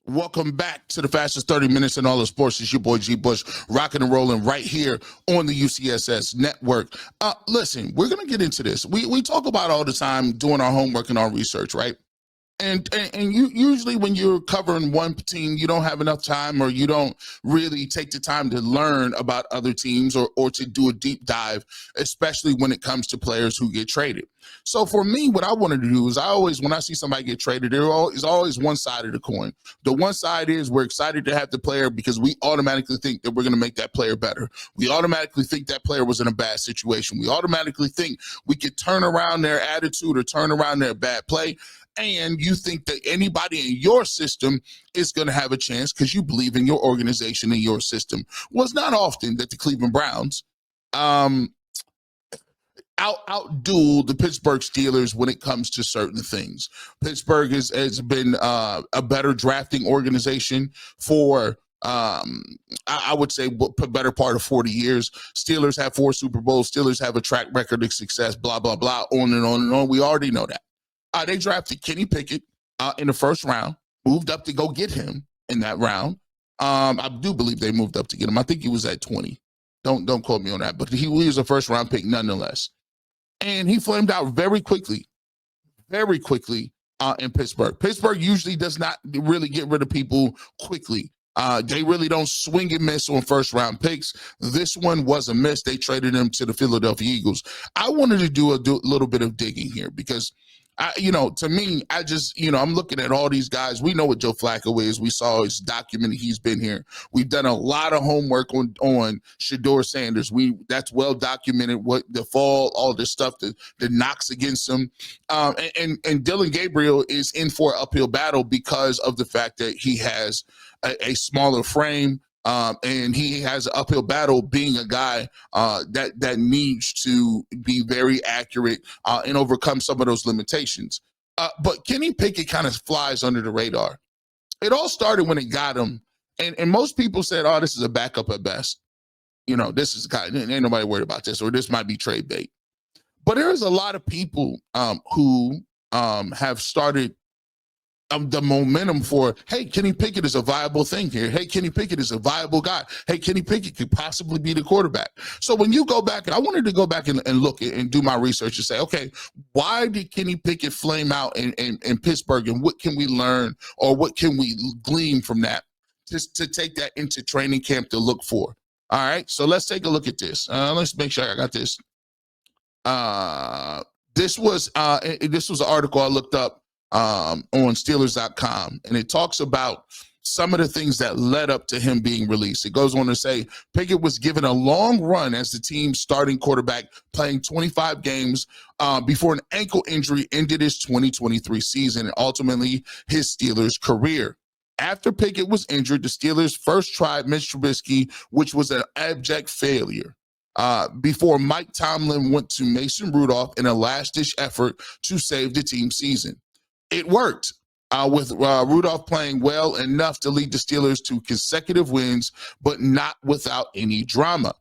Welcome back to the fastest 30 minutes in all of sports. It's your boy G. Bush, rocking and rolling right here on the UCSS network. Listen, we're going to get into this. We talk about all the time doing our homework and our research, right? And you usually when you're covering one team, you don't have enough time, or you don't really take the time to learn about other teams, or to do a deep dive, especially when it comes to players who get traded. So for me, what I wanted to do is when I see somebody get traded, there is always one side of the coin. The one side is we're excited to have the player because we automatically think that we're going to make that player better. We automatically think that player was in a bad situation. We automatically think we could turn around their attitude or turn around their bad play. And you think that anybody in your system is going to have a chance because you believe in your organization and your system. Well, it's not often that the Cleveland Browns outduel the Pittsburgh Steelers when it comes to certain things. Pittsburgh has been a better drafting organization for I would say better part of 40 years. Steelers have 4 Super Bowls. Steelers have a track record of success, blah, blah, blah, on and on and on. We already know that. They drafted Kenny Pickett in the first round, moved up to go get him in that round. I do believe they moved up to get him. I think he was at 20. Don't quote me on that, but he was a first round pick nonetheless. And he flamed out very quickly in Pittsburgh. Pittsburgh usually does not really get rid of people quickly. They really don't swing and miss on first round picks. This one was a miss. They traded him to the Philadelphia Eagles. I wanted to do a little bit of digging here because to me, I'm looking at all these guys. We know what Joe Flacco is. We saw his document. He's been here. We've done a lot of homework on Shedeur Sanders. That's well documented. What the fall, all this stuff, the knocks against him, and Dillion Gabriel is in for an uphill battle because of the fact that he has a smaller frame. And he has an uphill battle being a guy that needs to be very accurate and overcome some of those limitations. But Kenny Pickett kind of flies under the radar. It all started when it got him, and most people said, "Oh, this is a backup at best. This is kind of, ain't nobody worried about this, or this might be trade bait." But there's a lot of people who have started the momentum for, hey, Kenny Pickett is a viable thing here. Hey, Kenny Pickett is a viable guy. Hey, Kenny Pickett could possibly be the quarterback. So when you go back, and I wanted to go back and look and do my research and say, okay, why did Kenny Pickett flame out in Pittsburgh, and what can we learn, or what can we glean from that just to take that into training camp to look for? All right, so let's take a look at this. Let's make sure I got this. This was an article I looked up on Steelers.com, and it talks about some of the things that led up to him being released. It goes on to say Pickett was given a long run as the team's starting quarterback, playing 25 games before an ankle injury ended his 2023 season and ultimately his Steelers career. After Pickett was injured, the Steelers first tried Mitch Trubisky, which was an abject failure. Before Mike Tomlin went to Mason Rudolph in a last-ditch effort to save the team's season. It worked, with Rudolph playing well enough to lead the Steelers to consecutive wins, but not without any drama.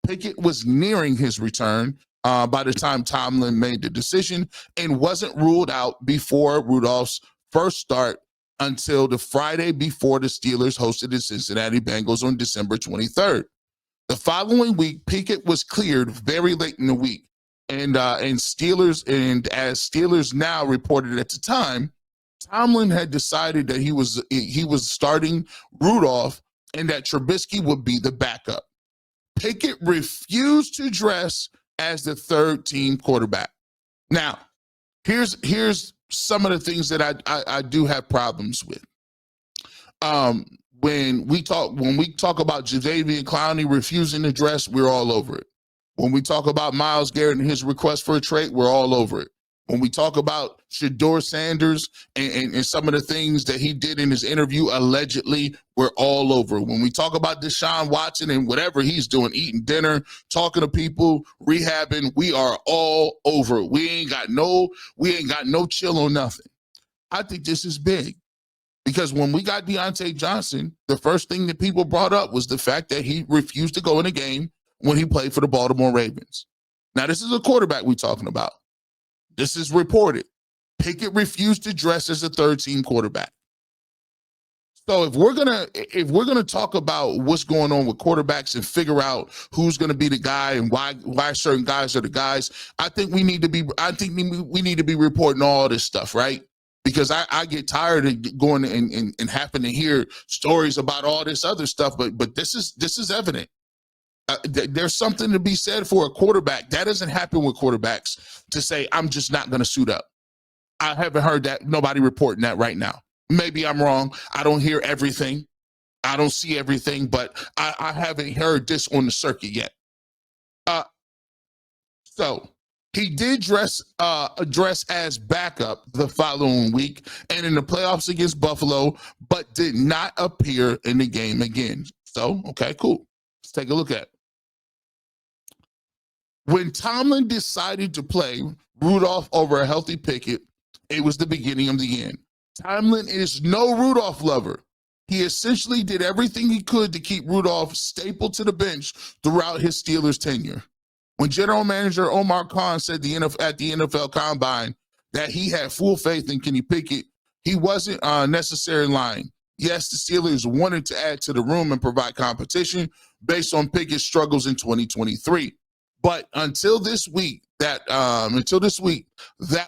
Pickett was nearing his return by the time Tomlin made the decision and wasn't ruled out before Rudolph's first start until the Friday before the Steelers hosted the Cincinnati Bengals on December 23rd. The following week, Pickett was cleared very late in the week. And as Steelers now reported at the time, Tomlin had decided that he was starting Rudolph and that Trubisky would be the backup. Pickett refused to dress as the third team quarterback. Now, here's some of the things that I do have problems with. When we talk about Jadeveon Clowney refusing to dress, we're all over it. When we talk about Myles Garrett and his request for a trade, we're all over it. When we talk about Shedeur Sanders and some of the things that he did in his interview, allegedly, we're all over it. When we talk about Deshaun Watson and whatever he's doing, eating dinner, talking to people, rehabbing, we are all over it. We ain't got no chill on nothing. I think this is big. Because when we got Deontay Johnson, the first thing that people brought up was the fact that he refused to go in a game when he played for the Baltimore Ravens. Now, this is a quarterback we're talking about. This is reported. Pickett refused to dress as a third-team quarterback. So if we're gonna talk about what's going on with quarterbacks and figure out who's gonna be the guy and why certain guys are the guys, I think we need to be reporting all this stuff, right? Because I get tired of going and having to hear stories about all this other stuff, but this is evident. There's something to be said for a quarterback. That doesn't happen with quarterbacks to say, I'm just not going to suit up. I haven't heard that. Nobody reporting that right now. Maybe I'm wrong. I don't hear everything. I don't see everything, but I haven't heard this on the circuit yet. So he did address as backup the following week and in the playoffs against Buffalo, but did not appear in the game again. So, okay, cool. Let's take a look at it. When Tomlin decided to play Rudolph over a healthy Pickett, it was the beginning of the end. Tomlin is no Rudolph lover. He essentially did everything he could to keep Rudolph stapled to the bench throughout his Steelers tenure. When general manager Omar Khan said at the NFL Combine that he had full faith in Kenny Pickett, he wasn't necessarily lying. Yes, the Steelers wanted to add to the room and provide competition based on Pickett's struggles in 2023. But until this week, that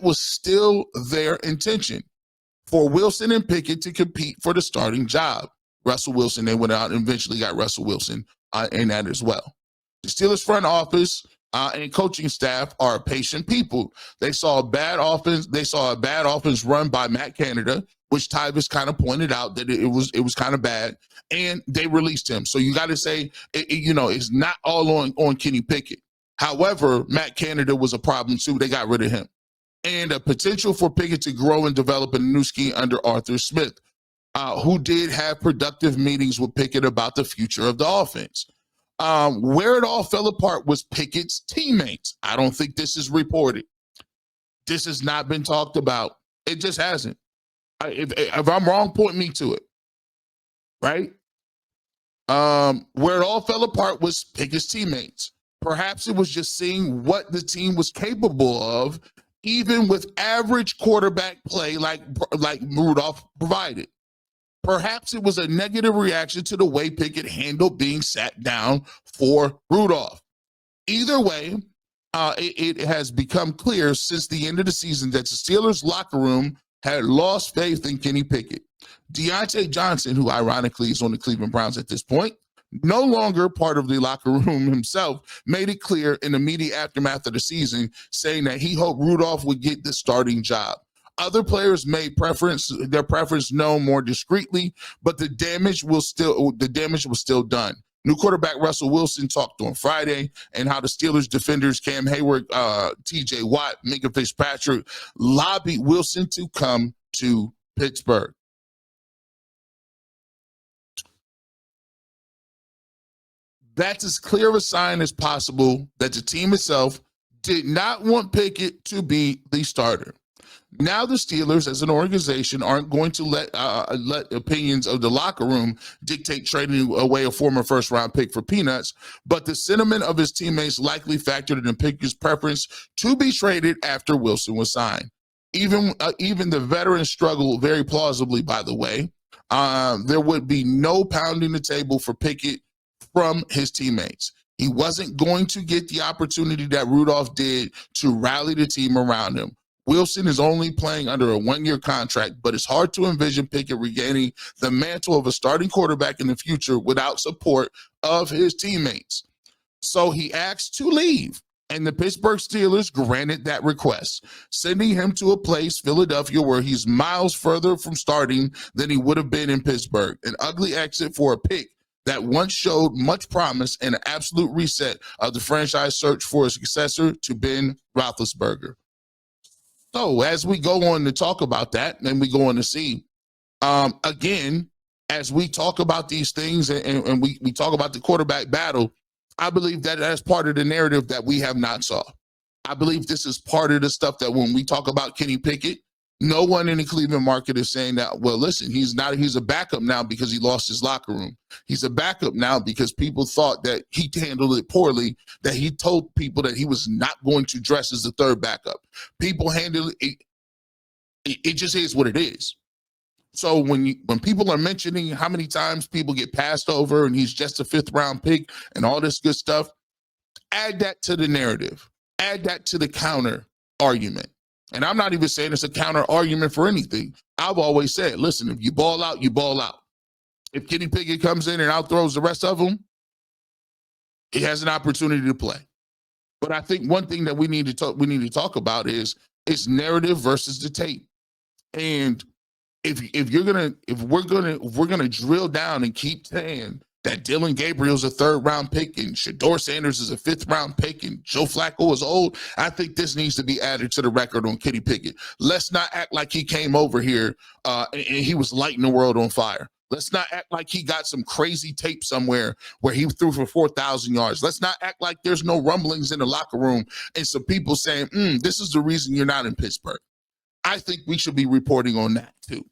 was still their intention for Wilson and Pickett to compete for the starting job. Russell Wilson, they went out and eventually got Russell Wilson in that as well. The Steelers front office and coaching staff are patient people. They saw a bad offense run by Matt Canada, which Tyvus kind of pointed out that it was kind of bad, and they released him. So you got to say, it's not all on Kenny Pickett. However, Matt Canada was a problem too. They got rid of him. And a potential for Pickett to grow and develop a new scheme under Arthur Smith, who did have productive meetings with Pickett about the future of the offense. Where it all fell apart was Pickett's teammates. I don't think this is reported. This has not been talked about. It just hasn't. If I'm wrong, point me to it. Right? Where it all fell apart was Pickett's teammates. Perhaps it was just seeing what the team was capable of, even with average quarterback play like Rudolph provided. Perhaps it was a negative reaction to the way Pickett handled being sat down for Rudolph. Either way, it has become clear since the end of the season that the Steelers locker room had lost faith in Kenny Pickett. Deontay Johnson, who ironically is on the Cleveland Browns at this point, no longer part of the locker room himself, made it clear in the immediate aftermath of the season, saying that he hoped Rudolph would get the starting job. Other players made their preference known more discreetly, but the damage was still done. New quarterback Russell Wilson talked on Friday and how the Steelers defenders Cam Hayward, TJ Watt, Minka Fitzpatrick lobbied Wilson to come to Pittsburgh. That's as clear a sign as possible that the team itself did not want Pickett to be the starter. Now the Steelers, as an organization, aren't going to let opinions of the locker room dictate trading away a former first-round pick for peanuts, but the sentiment of his teammates likely factored in Pickett's preference to be traded after Wilson was signed. Even the veterans struggle very plausibly, by the way. There would be no pounding the table for Pickett from his teammates. He wasn't going to get the opportunity that Rudolph did to rally the team around him. Wilson is only playing under a one-year contract, but it's hard to envision Pickett regaining the mantle of a starting quarterback in the future without support of his teammates. So he asked to leave, and the Pittsburgh Steelers granted that request, sending him to a place, Philadelphia, where he's miles further from starting than he would have been in Pittsburgh. An ugly exit for a pick that once showed much promise and an absolute reset of the franchise search for a successor to Ben Roethlisberger. So as we go on to talk about that, and we go on to see, again, as we talk about these things and we talk about the quarterback battle, I believe that that's part of the narrative that we have not saw. I believe this is part of the stuff that when we talk about Kenny Pickett, no one in the Cleveland market is saying that, well, listen, he's a backup now because he lost his locker room. He's a backup now because people thought that he handled it poorly, that he told people that he was not going to dress as the third backup. People handle it. It just is what it is. So when people are mentioning how many times people get passed over and he's just a 5th-round pick and all this good stuff, add that to the narrative. Add that to the counter argument. And I'm not even saying it's a counter argument for anything. I've always said, listen, if you ball out, you ball out. If Kenny Pickett comes in and outthrows the rest of them, he has an opportunity to play. But I think one thing that we need to talk about is narrative versus the tape. And if we're gonna drill down and keep saying that Dillion Gabriel is a 3rd-round pick and Shedeur Sanders is a 5th-round pick and Joe Flacco is old, I think this needs to be added to the record on Kenny Pickett. Let's not act like he came over here and he was lighting the world on fire. Let's not act like he got some crazy tape somewhere where he threw for 4,000 yards. Let's not act like there's no rumblings in the locker room and some people saying, this is the reason you're not in Pittsburgh. I think we should be reporting on that too,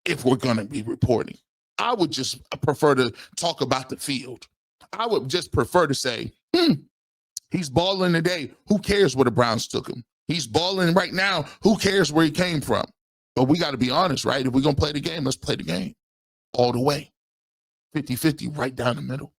if we're going to be reporting. I would just prefer to talk about the field. I would just prefer to say, he's balling today. Who cares where the Browns took him? He's balling right now. Who cares where he came from? But we got to be honest, right? If we're going to play the game, let's play the game all the way. 50-50 right down the middle.